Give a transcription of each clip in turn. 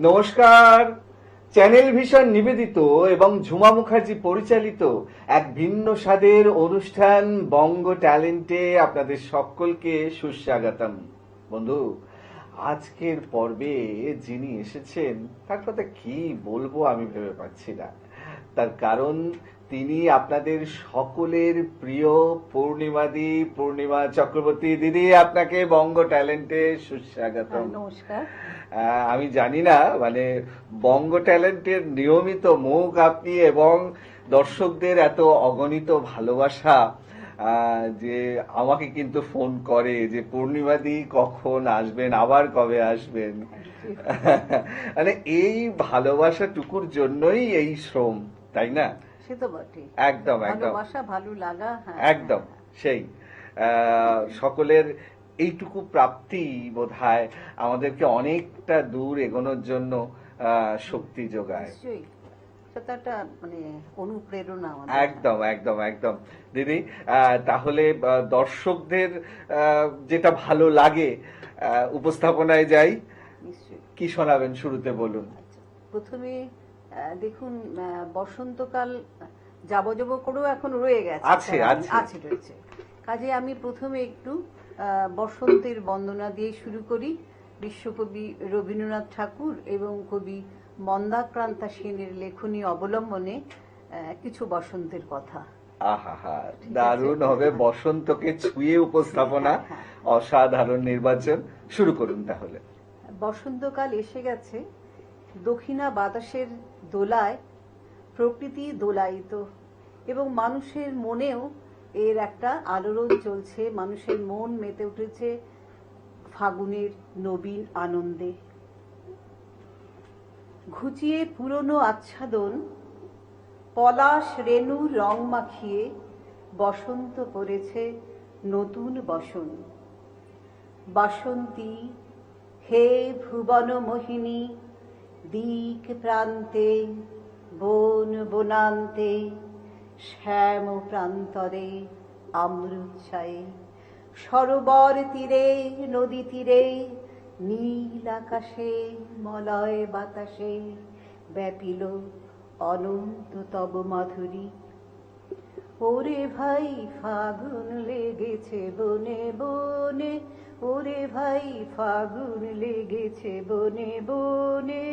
নমস্কার। Channel vision নিবেদিত এবং ঝুমা মুখার্জি পরিচালিত এক ভিন্ন স্বাদের অনুষ্ঠান বঙ্গ ট্যালেন্টে আপনাদের সকলকে সুস্বাগতম। বন্ধু, আজকের পর্বে যিনি এসেছেন তার কথা কি বলবো আমি ভেবে পাচ্ছি না। তার কারণ তিনি আপনাদের সকলের প্রিয় পূর্ণিমা চক্রবর্তী দিদি। আপনাকে বঙ্গ ট্যালেন্টে সুস্বাগতম। নমস্কার। আমি জানি না, মানে বঙ্গ ট্যালেন্টের নিয়মিত মুখ আপনি এবং দর্শকদের এত অগণিত ভালোবাসা, যে আমাকে কিন্তু ফোন করে যে পূর্ণিমাদি কখন আসবেন, আবার কবে আসবেন। মানে এই ভালোবাসাটুকুর জন্যই এই শ্রম, তাই না? সে তো বটে, একদম একদম ভালোবাসা, ভালো লাগা। একদম সেই সকলের এইটুকু প্রাপ্তি বোধহয় আমাদেরকে অনেকটা দূর এগোনোর জন্য শক্তি যোগায়। নিশ্চয়ই সেটা একটা মানে অনুপ্রেরণা আমাদের। একদম একদম একদম দিদি, তাহলে দর্শকদের যেটা ভালো লাগে উপস্থাপনায় যাই। নিশ্চয়ই। কি শোনাবেন শুরুতে বলুন। আচ্ছা, প্রথমে দেখুন, বসন্তকাল যাবযব করেও এখন রয়ে গেছে, রয়েছে। কাজে আমি প্রথমে একটু বসন্তের বন্দনা দিয়ে শুরু করি। বিশ্বকবি রবীন্দ্রনাথ ঠাকুর এবং কবি মন্দাক্রান্তা সেনের লেখনী অবলম্বনে কিছু বসন্তের কথা। আহা, দারুণ হবে। বসন্তকে ছুঁয়ে উপস্থাপনা, অসাধারণ নির্বাচন। শুরু করুন তাহলে। বসন্তকাল এসে গেছে, দক্ষিণা বাতাসের দোলায় প্রকৃতি দোলায়িত, এবং মানুষের মনেও এর একটা আলোড়ন চলছে। মানুষের মন মেতে উঠেছে ফাগুনের নবীন আনন্দে। ঘুচিয়ে পুরনো আচ্ছাদন, পলাশ রেণু রং মাখিয়ে বসন্ত পড়েছে নতুন বসন। বাসন্তী হে ভুবন মোহিনী, দিক প্রান্তে বন বনান্তে শ্যাম প্রান্তরে আমরুচ্ছায়ে, সরোবর তীরে নদী তীরে নীল আকাশে মলয় বাতাসে ব্যাপিল অনন্ত তব মাধুরী। ওরে ভাই ফাগুন লেগেছে বনে বনে, ওরে ভাই ফাগুন লেগেছে বনে বনে,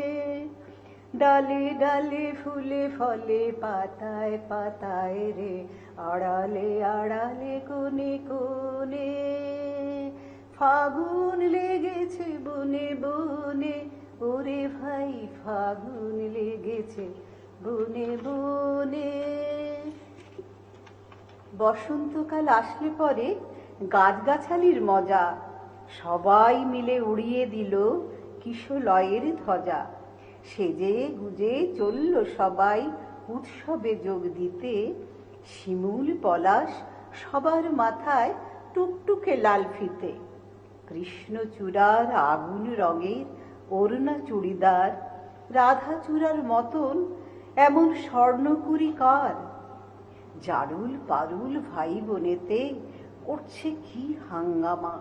ডালে ডালে ফুলে ফলে পাতায় পাতায় রে, আড়ালে আড়ালে কোণে কোণে ফাগুন লেগেছে বনে বনে, ওরে ভাই ফাগুন লেগেছে বনে বনে। বসন্তকাল আসলে পরে গাছগাছালির মজা, সবাই মিলে উড়িয়ে দিল কিশলয়ের ধ্বজা। সেজে গুজে চলল সবাই উৎসবে যোগ দিতে, শিমুল পলাশ সবার মাথায় টুকটুকে লাল ফিতে। কৃষ্ণচূড়ার আগুন রঙের ওড়না চুড়িদার, রাধা চূড়ার মতন এমন স্বর্ণকুড়ি কার। জারুল পারুল ভাই বোনেতে করছে কি হাঙ্গামা,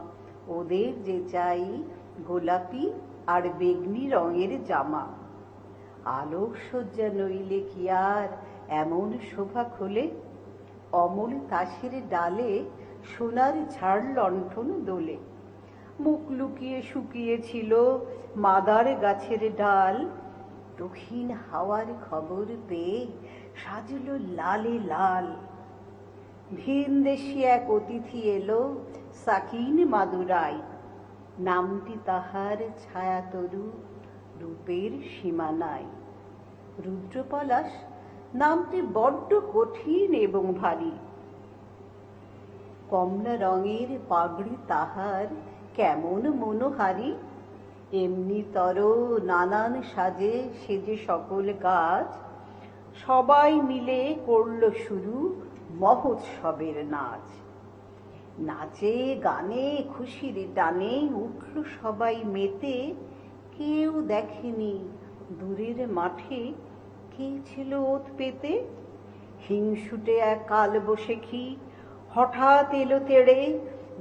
ওদের যে চাই গোলাপি আর বেগনি রঙের জামা। আলোক সজ্জা নইলে কি আর এমন শোভা খোলে, অমল তাসের ডালে সোনার ঝাড় লণ্ঠন দোলে। মুখ লুকিয়ে শুকিয়েছিল মাদার গাছের ডাল, দক্ষিণ হাওয়ার খবর পেয়ে সাজল লালে লাল। ভিন দেশি এক অতিথি এলো সাকিন মাদুরাই, নামটি তাহার ছায়াতরু, রূপের সীমা নাই। রুদ্রপলাশ নামটি বড্ড কঠিন এবং ভারী, কমলা রঙের পাগড়ি তাহার কেমন মনোহারী। এমনি তর নানান সাজে সেজে সকল গাছ, সবাই মিলে করল শুরু মহোৎসবের নাচ। নাচে গানে খুশির টানে উঠল সবাই মেতে, কেউ দেখেনি দূরের মাঠে কে ছিল ওত পেতে। হিংসুটে এক কালবৈশাখী হঠাৎ এলো তেড়ে,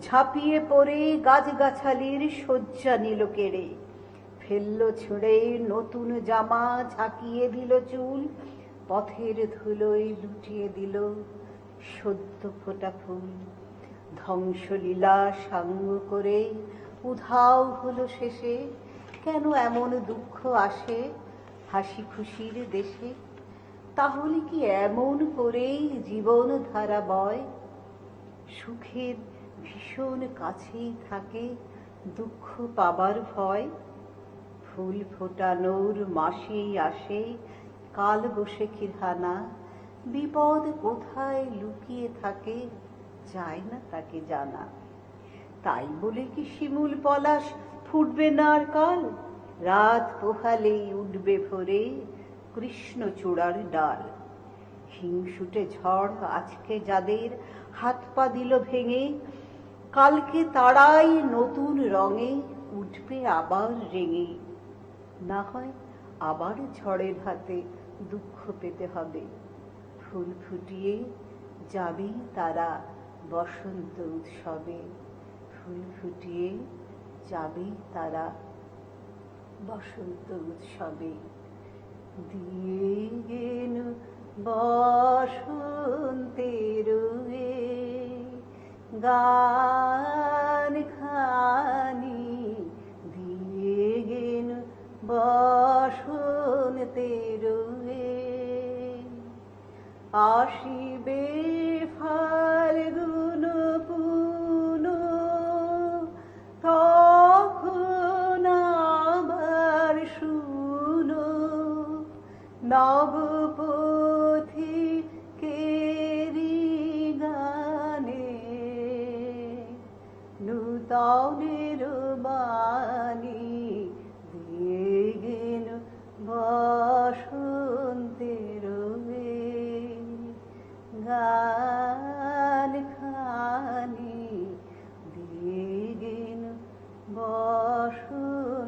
ঝাঁপিয়ে পড়ে গাছগাছালির শয্যা নিল কেড়ে। ফেললো ছুঁড়ে নতুন জামা, ঝাঁকিয়ে দিল চুল, পথের ধুলোয় লুটিয়ে দিল সদ্য ফোটা ফুল। ধ্বংসলীলা সাঙ্গ করে উধাও হলো শেষে, কেন এমন দুঃখ আসে হাসি খুশির দেশে? তাহলে কি এমন করেই জীবন ধারা বয়? সুখের ভীষণ কাছেই থাকে দুঃখ পাবার ভয়। ফুল ফোটানোর মাসেই আসে কাল বৈশাখীর হানা, বিপদ কোথায় লুকিয়ে থাকে যায় না তাকে জানা। তাই বলে কি শিমুল পলাশ ফুটবে না আর কাল? রাত পোহালেই উঠবে ভোরে কৃষ্ণচূড়ার ডাল। হিংসুটে ঝড় আজকে যাদের হাত পা দিল ভেঙে, কালকে তারাই নতুন রঙে উঠবে আবার রেঙে। না হয় আবার ঝড়ের হাতে দুঃখ পেতে হবে। ফুল ফুটিয়ে যাবে তারা বসন্ত উৎসবে, ফুল ফুটিয়ে যাবে তারা বসন্ত উৎসবে। দিয়ে গেল বসন্তের গান খানি, দিয়ে গেল বসন্তের আসিবে ফাল্গুন পুন, তখন আবার শুনো নবপথিকেরি গানে নূতনের বাণী। দিয়ে গেল বসন্তের গান খানি, দিয়ে গেল বসন্তের।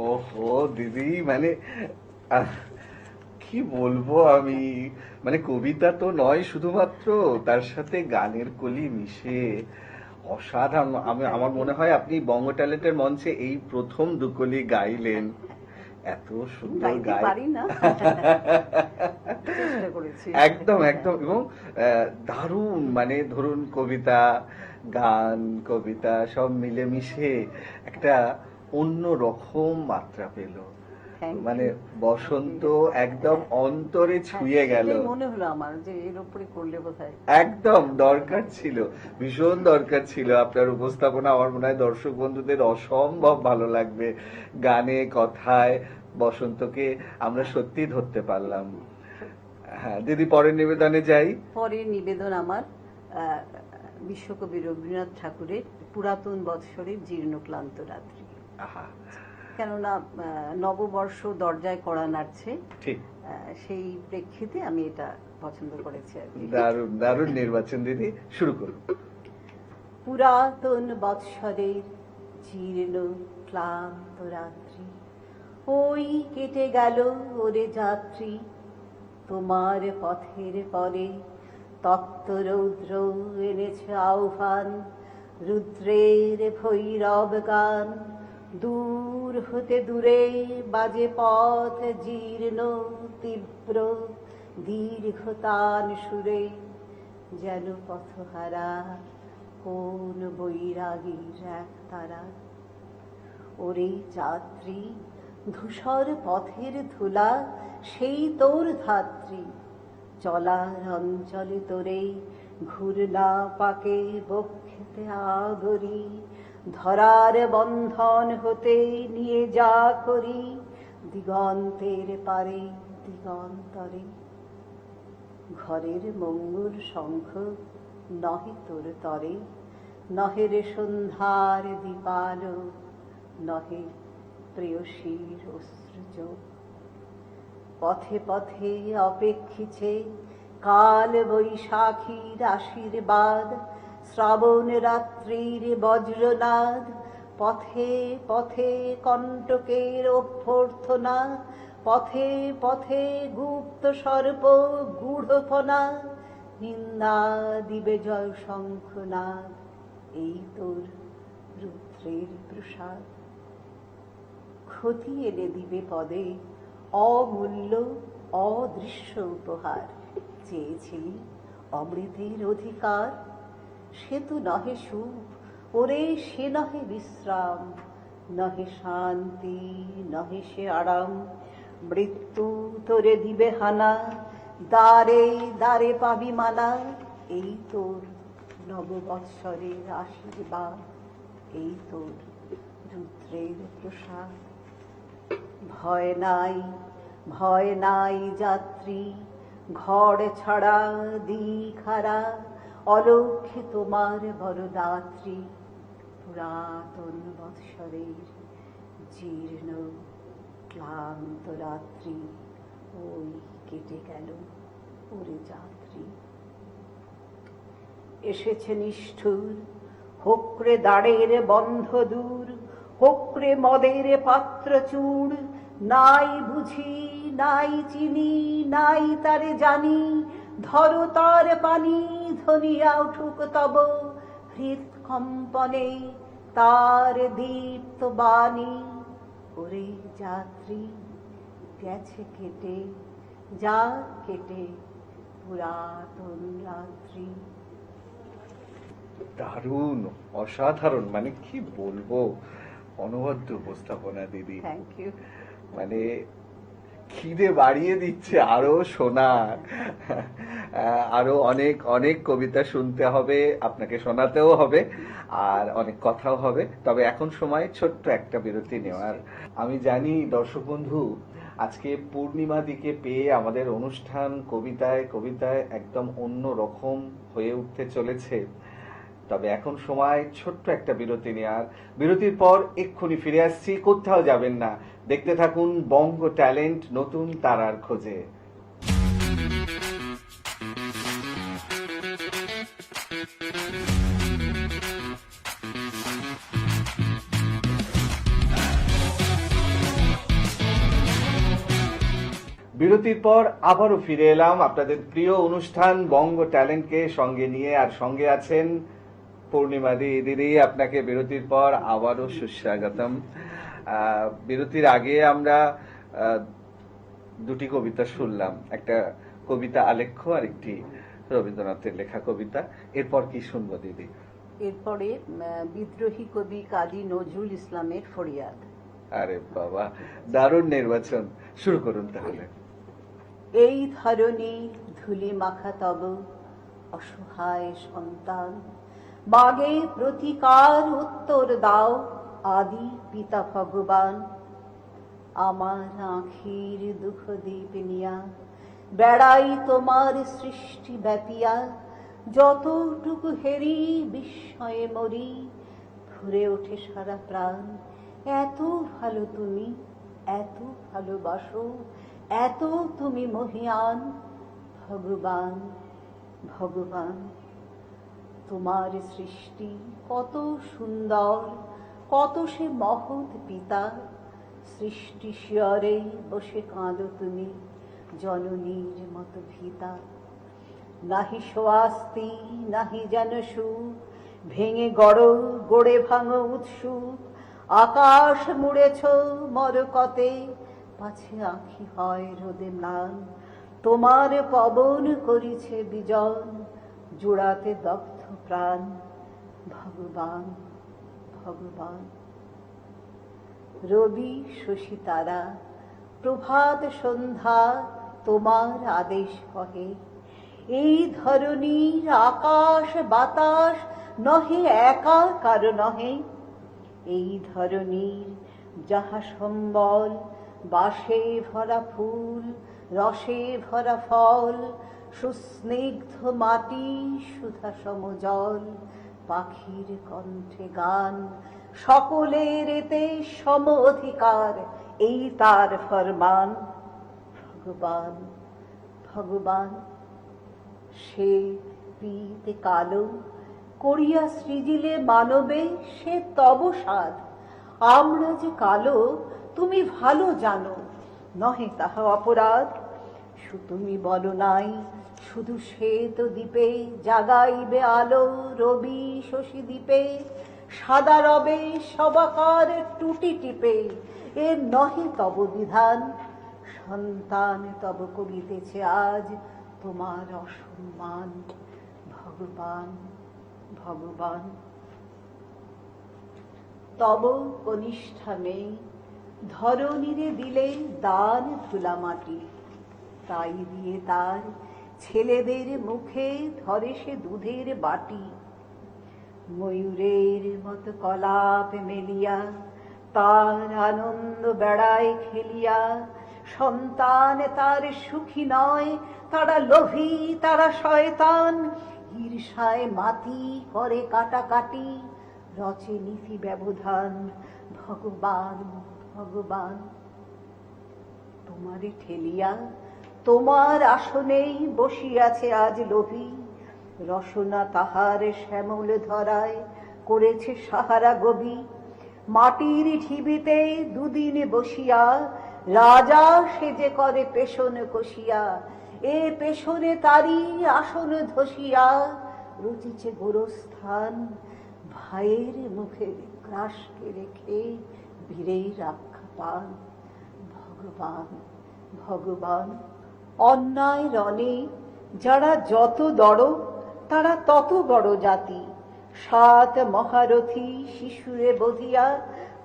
ওহো দিদি, মানে কি বলবো আমি, মানে কবিতা তো নয় শুধুমাত্র, তার সাথে গানের কলি মিশে অসাধারণ। আমার মনে হয় আপনি বঙ্গ ট্যালেন্টের মঞ্চে এই প্রথম দুকলি গাইলেন। এত সুন্দর গাই, একদম একদম। এবং দারুণ, মানে ধরুন কবিতা গান কবিতা সব মিলেমিশে একটা অন্য রকম মাত্রা পেল। মানে বসন্ত একদম অন্তরে ছুঁয়ে গেল। মনে হলো আমার যে এর উপরে করলে বোধহয় একদম দরকার ছিল, ভীষণ দরকার ছিল আপনার উপস্থাপনা। আমার মনে হয় দর্শক বন্ধুদের অসম্ভব ভালো লাগবে। গানে কথায় বসন্তকে আমরা সত্যি ধরতে পারলাম। হ্যাঁ দিদি, পরের নিবেদনে যাই। পরের নিবেদন আমার বিশ্বকবি রবীন্দ্রনাথ ঠাকুরের পুরাতন বৎসরের জীর্ণ ক্লান্ত রাত্রি। কেননা নববর্ষ দরজায় কড়া নাড়ছে, ঠিক সেই প্রেক্ষিতে আমি এটা পছন্দ করেছি আর কি। দারুণ দারুণ নির্বাচন দিদি, শুরু করুন। পুরাতন বৎসরের জীর্ণ ক্লান্ত রাত্রি, ওই কেটে গেল ওরে যাত্রী, তোমার পথের পরে তত্ত্বরৌদ্র এনেছে আহ্বান, রুদ্রের ভৈরব গান। দূর হতে দূরে বাজে পথ জীর্ণ তীব্র দীর্ঘতান সুরে, যেন পথহারা কোন বৈরাগীর এক তারা। ওরে যাত্রী, ধূসর পথের ধুলা সেই তোর ধাত্রী, চলার অঞ্চলে তোরে ঘুরনা পাকে বক্ষেতে আগরি, ধরার বন্ধন হতে নিয়ে যা করি দিগন্তের পারে দিগন্তরে। ঘরের মঙ্গল শঙ্খ নহে তোর তরে, নহে রে সন্ধ্যার দীপালো, নহে প্রেয়সীর অশ্রুযোগ। পথে পথে অপেক্ষিছে কাল বৈশাখীর আশীর্বাদ, শ্রাবণ রাত্রির বজ্রনাদ। পথে পথে কণ্টকের অভ্যর্থনা, পথে পথে গুপ্ত সর্প গূঢ়ফনা, নিন্দা দিবে জয় শঙ্খনাদ। এই তোর রুদ্র রুদ্রের প্রসাদ। ক্ষতি এনে দিবে পদে অমূল্য অদৃশ্য উপহার। চেয়েছিলি অমৃতের অধিকার, সে তো নহে সুখ, ওরে সে নহে বিশ্রাম, নহে শান্তি, নহে সে আরাম। মৃত্যু তোরে দিবে হানা, দ্বারে দ্বারে পাবি মানা। এই তোর নববৎসরের আশীর্বাদ, এই তোর রুদ্রের প্রসাদ। ভয় নাই, ভয় নাই যাত্রী, ঘর ছাড়া দিখারা, অলক্ষ্যে তোমার বরদাত্রী। পুরাতন বৎসরের জীর্ণ ক্লান্ত রাত্রি, ওই কেটে গেল ওরে যাত্রী। এসেছে নিষ্ঠুর, হোকরে দাঁড়ের বন্ধ দূর, হোকরে মদের পাত্র চূড়। নাই বুঝি, নাই চিনি, নাই তারে জানি, ধরো তার পানি, ধনিয়া উঠুক তব হৃৎকম্পনে তার দীপ্ত বাণী। ওরে যাত্রী, গেছে কেটে, যা কেটে পুরাতন রাত্রি। দারুণ, অসাধারণ, মানে কি বলবো, অনবদ্য উপস্থাপনা দিদি। Thank you. মানে খিদে বাড়িয়ে দিচ্ছে আরো শোনার। আরো অনেক অনেক কবিতা শুনতে হবে, আপনাকে শোনাতেও হবে, আর অনেক কথাও হবে। তবে এখন সময় ছোট্ট একটা বিরতি নেওয়ার। আমি জানি দর্শক বন্ধু আজকে পূর্ণিমা দিকে পেয়ে আমাদের অনুষ্ঠান কবিতায় কবিতায় একদম অন্য রকম হয়ে উঠতে চলেছে। তবে এখন সময় ছোট্ট একটা বিরতি নেওয়ার। বিরতির পর এক্ষুনি ফিরে আসছি, কোথাও যাবেন না, দেখতে থাকুন বঙ্গ ট্যালেন্ট নতুন তারার খোঁজে। বিরতির পর আবারও ফিরে এলাম আপনাদের প্রিয় অনুষ্ঠান বঙ্গ ট্যালেন্টকে সঙ্গে নিয়ে, আর সঙ্গে আছেন পূর্ণিমা দিদি। আপনাকে বিরতির পর আবারও সুস্বাগতম। বিরতির আগে আমরা দুটি কবিতা শুনলাম, একটা কবিতা আলেখ্য আর একটি রবীন্দ্রনাথের লেখা কবিতা। এরপর কি শুনবো দিদি? এরপরে বিদ্রোহী কবি কাজী নজরুল ইসলামের ফরিয়াদ। আরে বাবা, দারুণ নির্বাচন, শুরু করুন তাহলে। এই ধরনী ধুলি মাখা তব অসহায় সন্তান, মাগে প্রতিকার উত্তর দাও আদি পিতা ভগবান। আমার আখির দুঃখ দীপ নিয়া বেড়াই তোমার সৃষ্টি ব্যাপিয়া, যতটুকু হেরি বিস্ময়ে মরি, ভরে ওঠে সারা প্রাণ। এত ভালো তুমি, এত ভালোবাসো, এত তুমি মহিয়ান। ভগবান, ভগবান, তোমার সৃষ্টি কত সুন্দর, কত সে মহৎ পিতা। সৃষ্টি শিয়রে বসে কাঁদো তুমি, জননীর মতো ভীতা। নাহি সোয়াস্তি, নাহি যেন সুখ, ভেঙে গড় গড়ে ভাঙো উৎসুক। আকাশ মুড়েছ মরকতে, পাছে আঁখি হয় রোদে ম্লান। তোমার পবন করিছে বিজন, জোড়াতে দগ্ধ প্রাণ। ভগবান, ভগবান। রবি শশী তারা, প্রভাত সন্ধ্যা তোমার আদেশ কহে। এই ধরনীর আকাশ বাতাস নহে একা কারো নহে। এই ধরনীর যাহা সম্বল, বাসে ভরা ফুল, রসে ভরা ফল, সুস্নিগ্ধ মাটি সুধা সমজল, পাখির কণ্ঠে গান, সকলের এতে সম অধিকার, এই তার ফরমান। ভগবান, ভগবান। সে পীতে কালো করিয়া সৃজিলে মানবে, সে তব সাধ। আমরা যে কালো তুমি ভালো জানো, নহে তাহা অপরাধ। তুমি বলো নাই শুধু শ্বেত দ্বীপে জাগাইবে আলো রবি শশী দ্বীপে। সাদা রবে সবাকার টুটি টিপে, এ নহে তব বিধান। সন্তান তব করিতেছে আজ তোমার অসম্মান। ভগবান ভগবান তব কনিষ্ঠা মেয়ে, ধরণীরে দিলে দান ধুলা মাটি, তাই দিয়ে তার ছেলেদের মুখে ধরে সে দুধের বাটি। ময়ূরের মতো কলাপ মেলিয়া তার আনন্দ বেড়ায় খেলিয়া, সন্তান তার সুখী নয়, তারা লোভী, তারা শয়তান। ঈর্ষায় মাতি করে কাটাকাটি, রচে নীতি ব্যবধান। ভগবান ভগবান তোমারে ঠেলিয়া তোমার আসনেই বসিয়াছে আজ লোভী। রসনা তাহার শ্যামল ধরায় করেছে সাহারা গবি। মাটির ঢিবিতে দুদিন বসিয়া রাজা সেজে করে পেশন কষিয়া, এ পেশনে তারি আসন ধসিয়া রচিছে গোরস্থান। ভাইয়ের মুখে গ্রাসকে রেখে বীরের রক্ষা পান। ভগবান ভগবান অন্যায় রণে যারা যত দড়, তারা তত বড় জাতি। সাত মহারথী শিশুরে বধিয়া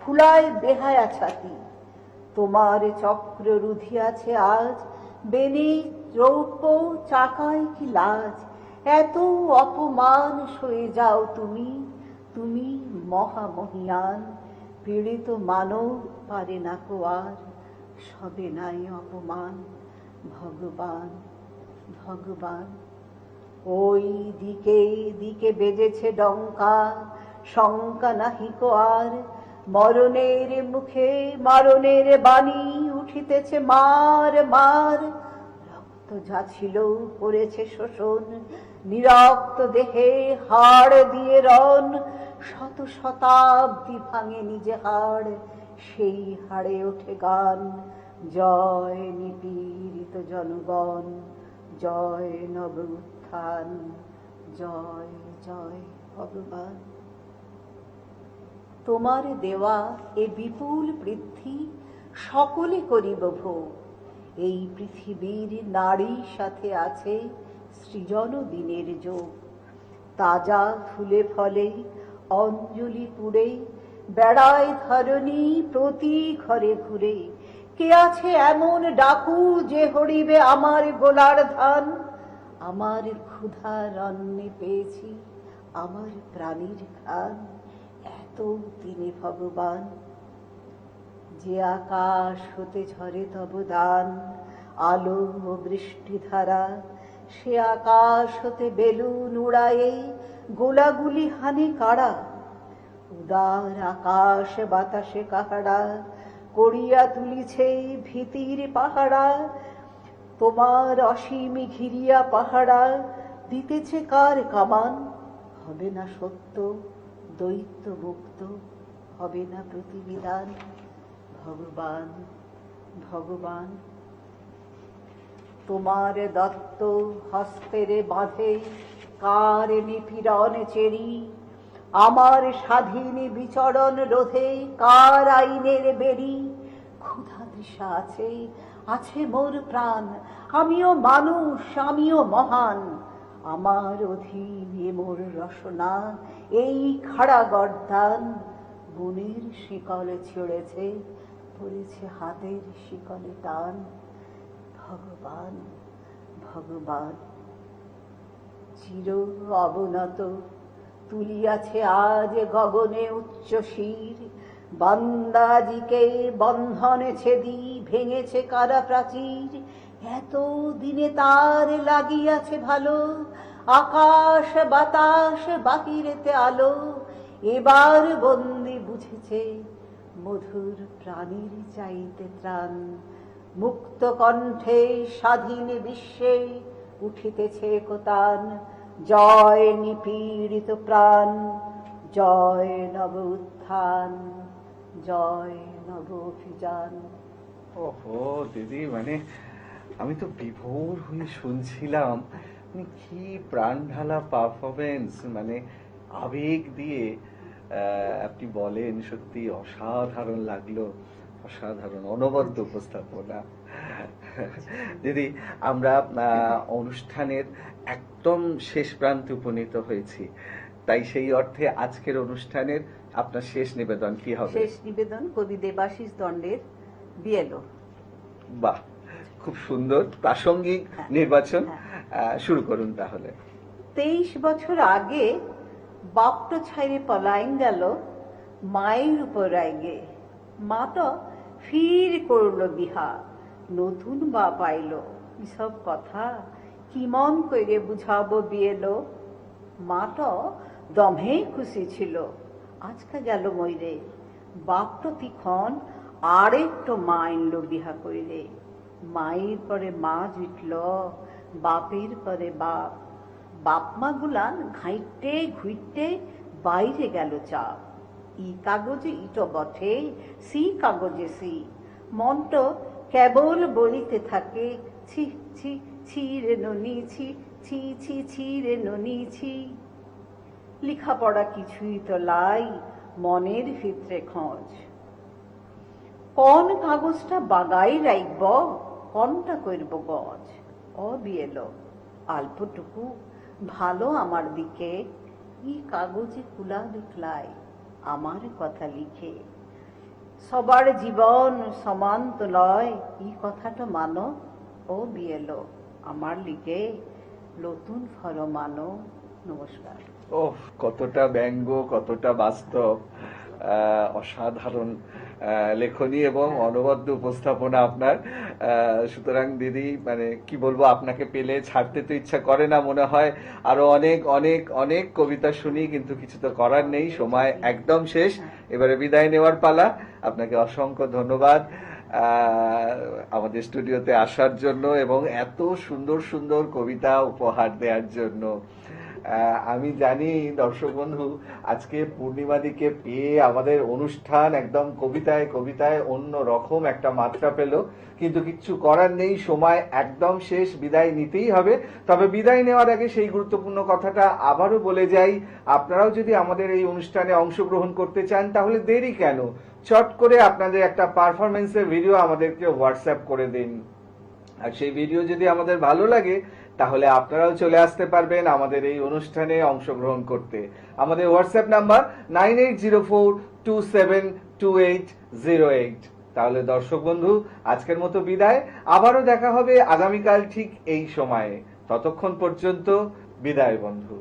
ফুলায় বেহায়া ছাতি। তোমার চক্র রুধিয়াছে আজ, বেনে দ্রৌপ চাকায় কি লাজ। এত অপমান সয়ে যাও তুমি, তুমি মহামহিয়ান। পীড়িত মানব পারে না কো আর, সবে নাই অপমান। ভগবান ভগবান ওই দিকে দিকে বেজেছে ডঙ্কা, শঙ্কা নাহি কো আর। মরণের মুখে মারণের বাণী উঠিতেছে মার মার। রক্ত যা ছিল করেছে শোষণ, নিরক্ত দেহে হাড় দিয়ে রণ। শত শতাব্দী ভাঙে নিজে হাড়, সেই হাড়ে ওঠে গান। জয় নিপীড়িত জনগণ, জয় নব উত্থান। জয় জয় ভগবান। তোমার দেওয়া এ বিপুল পৃথ্বী সকলে করিব ভোগ। এই পৃথিবীর নারীর সাথে আছে সৃজন দিনের যোগ। তাজা ফুলে ফলে অঞ্জলি পুড়ে বেড়ায় ধরণী প্রতি ঘরে ঘুরে। কে আছে এমন ডাকু যে হরিবে আমার গোলার ধান। আমার ক্ষুধার অন্নে পেয়েছি আমার প্রাণীর ঘ্রাণ। এত দিনে ভগবান যে আকাশ হতে ঝরে তব দান। আলো ও বৃষ্টি ধারা সে আকাশ হতে বেলুন উড়ায়ে গোলাগুলি হানে কাড়া। উদার আকাশ বাতাসে কাহারা করিয়া তুলিছে ভীতির পাহারা। তোমার অসীম ঘিরিয়া পাহারা দিতেছে কার কামান। হবে না সত্য দৈত্য মুক্ত, হবে না প্রতিবিধান। ভগবান ভগবান তোমার দত্ত হস্তের বাঁধে কার নিপীড়ন চেরি। আমার স্বাধীন বিচরণ রোধে কার আইনের বেরি। ক্ষুধা তৃষা আছে, আছে মোর প্রাণ, আমিও মানুষ, আমিও মহান। আমার অধীনে মোর রসনা, এই খাড়া গর্দান। মনের শিকল ছিঁড়েছে, পড়েছে হাতের শিকলে টান। ভগবান ভগবান চির অবনত তুলিয়াছে আজ গগনে উচ্চ শির। বান্দাজিকে বন্ধনে ছেদি ভেঙেছে কারা প্রাচীর। এত দিনে তার লাগিয়াছে ভালো, আকাশ বাতাস বাহিরেতে আলো। এবার বন্দি বুঝেছে মধুর প্রাণীর চাইতে ত্রাণ। মুক্ত কণ্ঠে স্বাধীন বিশ্বে উঠিতেছে কোতান। জয় নিপীড়িত প্রাণ, জয় নব উত্থান, জয় নব অভিযান। ওহো দিদি, মানে আমি তো বিভোর হয়ে শুনছিলাম। মানে কি প্রাণ ঢালা পারফরমেন্স, মানে আবেগ দিয়ে আপনি বলেন, সত্যি অসাধারণ লাগলো, অসাধারণ অনবদ্য উপস্থাপনা। দিদি, আমরা অনুষ্ঠানের একদম শেষ প্রান্তে উপনীত হয়েছি, তাই সেই অর্থে আজকের অনুষ্ঠানের আপনার শেষ নিবেদন কি হবে? শেষ নিবেদন কবি দেবাশিস দণ্ডের বিএলও। বাহ, খুব সুন্দর প্রাসঙ্গিক নির্বাচন। শুরু করুন তাহলে। 23 বছর আগে বাপটো ছাইরে পলাইন গেল মায়ের উপর রাইগে, মা তো ফির করলো বিহা, নতুন বাপ আইলো, এসব কথা কিমন কইরে বুঝাবো বিয়েলো। মা তো দমে খুশি ছিল, আজকে গেল মইরে, বাপ তো তিখন আরেকটো মা আনলো বিহা কইরে। মায়ের পরে মা জুটল, বাপের পরে বাপ, বাপ মা গুলান ঘাইটে ঘুইটে বাইরে গেল চাপ। ই কাগজে ইটো বটে, সি কাগজে সি, মনটো কেবল বলিতে থাকে ছি ছি ছি রে ননি ছি, ছি ছি ছি রে ননি ছি। লেখাপড়া কিছুই তো লাই, মনের ভিতরে খোঁজ, কোন কাগজটা বাগাই রাখব, কোনটা করব গজ। ও বিয়েলো অল্পটুকু ভালো আমার দিকে, ই কাগজে কুলা লিখলাই আমার কথা লিখে। সবার জীবন সমান তো লয়, ই কথাটা মানো। ও বিয়েলো আমার লিগে নতুন ফরমানো। নমস্কার। ওহ, কতটা ব্যঙ্গ, কতটা বাস্তব, অসাধারণ লেখনী এবং অনবদ্য উপস্থাপনা আপনার। সুতরাং দিদি, মানে কি বলবো, আপনাকে পেলে ছাড়তে তো ইচ্ছা করে না, মনে হয় আরো অনেক অনেক অনেক কবিতা শুনি, কিন্তু কিছু তো করার নেই, সময় একদম শেষ। এবারে বিদায় নেওয়ার পালা। আপনাকে অসংখ্য ধন্যবাদ আমাদের স্টুডিওতে আসার জন্য এবং এত সুন্দর সুন্দর কবিতা উপহার দেওয়ার জন্য। আমি জানি দর্শক বন্ধু, আজকে পূর্ণিমাদিকে পেয়ে আমাদের অনুষ্ঠান একদম কবিতায় কবিতায় অন্য রকম একটা মাত্রা পেল, কিন্তু কিচ্ছু করার নেই, সময় একদম শেষ, বিদায় নিতেই হবে। তবে বিদায় নেওয়ার আগে সেই গুরুত্বপূর্ণ কথাটা আবারও বলে যাই, আপনারাও যদি আমাদের এই অনুষ্ঠানে অংশগ্রহণ করতে চান তাহলে দেরি কেন, চট করে আপনাদের একটা পারফরমেন্সের ভিডিও আমাদেরকে হোয়াটসঅ্যাপ করে দিন। আর সেই ভিডিও যদি আমাদের ভালো লাগে তাহলে আপনারাও চলে আসতে পারবেন আমাদের এই অনুষ্ঠানে অংশগ্রহণ করতে। আমাদের হোয়াটসঅ্যাপ নাম্বার 9804272808। তাহলে দর্শক বন্ধু, আজকের মতো বিদায়, আবারও দেখা হবে আগামীকাল ঠিক এই সময়ে। ততক্ষণ পর্যন্ত বিদায় বন্ধু।